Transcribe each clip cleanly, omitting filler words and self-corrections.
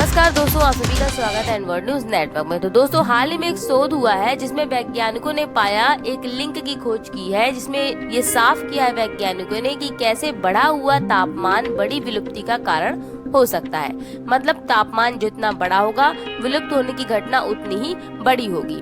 नमस्कार दोस्तों, आप सभी का स्वागत है एनवर्ड न्यूज नेटवर्क में। तो दोस्तों, हाल ही में एक शोध हुआ है जिसमें वैज्ञानिकों ने पाया एक लिंक की खोज की है, जिसमें ये साफ किया है वैज्ञानिकों ने कि कैसे बढ़ा हुआ तापमान बड़ी विलुप्ति का कारण हो सकता है। मतलब तापमान जितना बड़ा होगा, विलुप्त होने की घटना उतनी ही बड़ी होगी।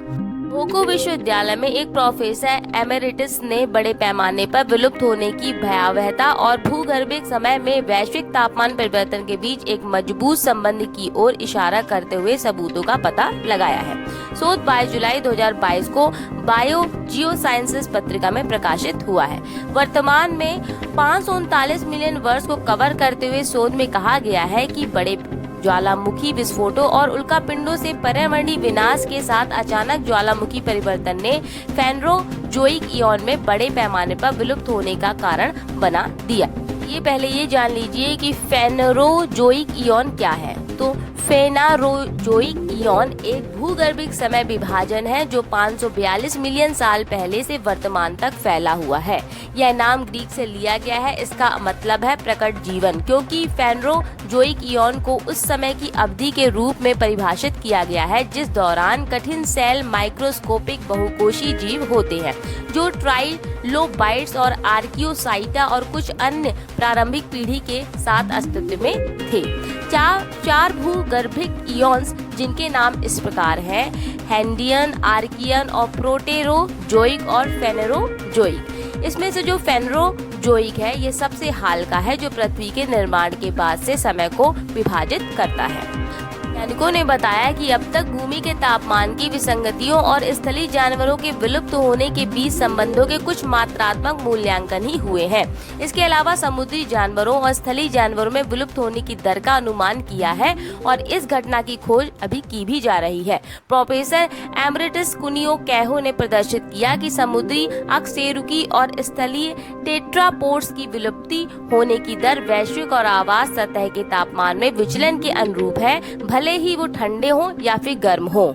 होको विश्वविद्यालय में एक प्रोफेसर एमेरिटस ने बड़े पैमाने पर विलुप्त होने की भयावहता और भूगर्भिक समय में वैश्विक तापमान परिवर्तन के बीच एक मजबूत संबंध की ओर इशारा करते हुए सबूतों का पता लगाया है। शोध 22 जुलाई 2022 को बायो जियोसाइंसेस पत्रिका में प्रकाशित हुआ है। वर्तमान में 539 मिलियन वर्ष को कवर करते हुए शोध में कहा गया है कि बड़े ज्वालामुखी विस्फोटों और उल्कापिंडों से पर्यावरणीय विनाश के साथ अचानक ज्वालामुखी परिवर्तन ने फेनरोजोइक इयॉन में बड़े पैमाने पर विलुप्त होने का कारण बना दिया। ये पहले ये जान लीजिए कि फेनरोजोइक इयॉन क्या है। तो फेनरोजोइक इयॉन एक भूगर्भिक समय विभाजन है जो 542 मिलियन साल पहले से वर्तमान तक फैला हुआ है। यह नाम ग्रीक से लिया गया है। इसका मतलब है प्रकट जीवन, क्योंकि फेनरोजोइक इयॉन को उस समय की अवधि के रूप में परिभाषित किया गया है जिस दौरान कठिन सेल माइक्रोस्कोपिक बहुकोषीय जीव होते हैं जो ट्राइलोबाइट्स और आर्कियोसाइटा और कुछ अन्य प्रारंभिक पीढ़ी के साथ अस्तित्व में थे। चार भूगर्भिक इयॉन्स जिनके नाम इस प्रकार हैं: हैंडियन, आर्कियन और प्रोटेरोजोइक और फेनरोजोइक। इसमें से जो फेनरोजोइक है ये सबसे हाल का है जो पृथ्वी के निर्माण के बाद से समय को विभाजित करता है। वैज्ञानिकों ने बताया कि अब तक भूमि के तापमान की विसंगतियों और स्थलीय जानवरों के विलुप्त होने के बीच संबंधों के कुछ मात्रात्मक मूल्यांकन ही हुए हैं। इसके अलावा समुद्री जानवरों और स्थलीय जानवरों में विलुप्त होने की दर का अनुमान किया है और इस घटना की खोज अभी की भी जा रही है। प्रोफेसर एमेरिटस कुनियो कैहो ने प्रदर्शित किया कि समुद्री अकशेरुकी और स्थलीय टेट्रापोड्स की विलुप्ति होने की दर वैश्विक और आवास सतह के तापमान में विचलन के अनुरूप है, भले ही वो ठंडे हों या फिर गर्म हों।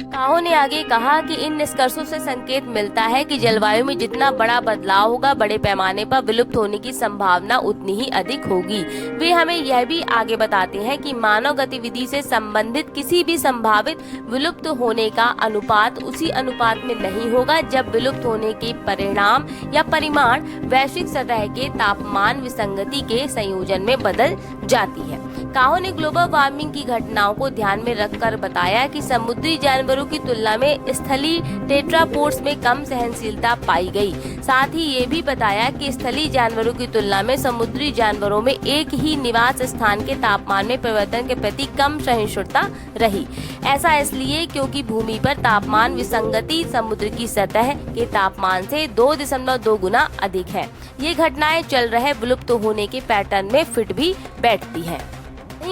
काहो ने आगे कहा कि इन निष्कर्षों से संकेत मिलता है कि जलवायु में जितना बड़ा बदलाव होगा, बड़े पैमाने पर विलुप्त होने की संभावना उतनी ही अधिक होगी। वे हमें यह भी आगे बताते हैं कि मानव गतिविधि से संबंधित किसी भी संभावित विलुप्त होने का अनुपात उसी अनुपात में नहीं होगा जब विलुप्त होने के परिणाम या परिमाण वैश्विक सतह के तापमान विसंगति के संयोजन में बदल जाती है। काहो ने ग्लोबल वार्मिंग की घटनाओं को ध्यान में रखकर बताया कि समुद्री जानवरों की तुलना में स्थलीय टेट्रापोड्स में कम सहनशीलता पाई गई। साथ ही ये भी बताया कि स्थलीय जानवरों की तुलना में समुद्री जानवरों में एक ही निवास स्थान के तापमान में परिवर्तन के प्रति कम सहिष्णुता रही। ऐसा इसलिए क्योंकि भूमि पर तापमान विसंगति समुद्र की सतह के तापमान से 2.2 गुना अधिक है। ये घटनाएं चल रहे विलुप्त होने के पैटर्न में फिट भी बैठती हैं।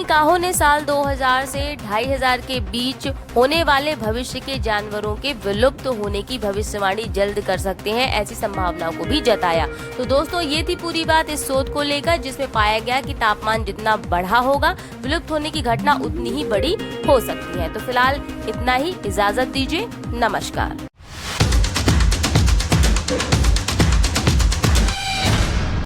काहो ने साल 2000 से 2500 के बीच होने वाले भविष्य के जानवरों के विलुप्त होने की भविष्यवाणी जल्द कर सकते हैं, ऐसी संभावनाओं को भी जताया। तो दोस्तों, ये थी पूरी बात इस शोध को लेकर, जिसमें पाया गया कि तापमान जितना बढ़ा होगा, विलुप्त होने की घटना उतनी ही बड़ी हो सकती है। तो फिलहाल इतना ही, इजाजत दीजिए, नमस्कार।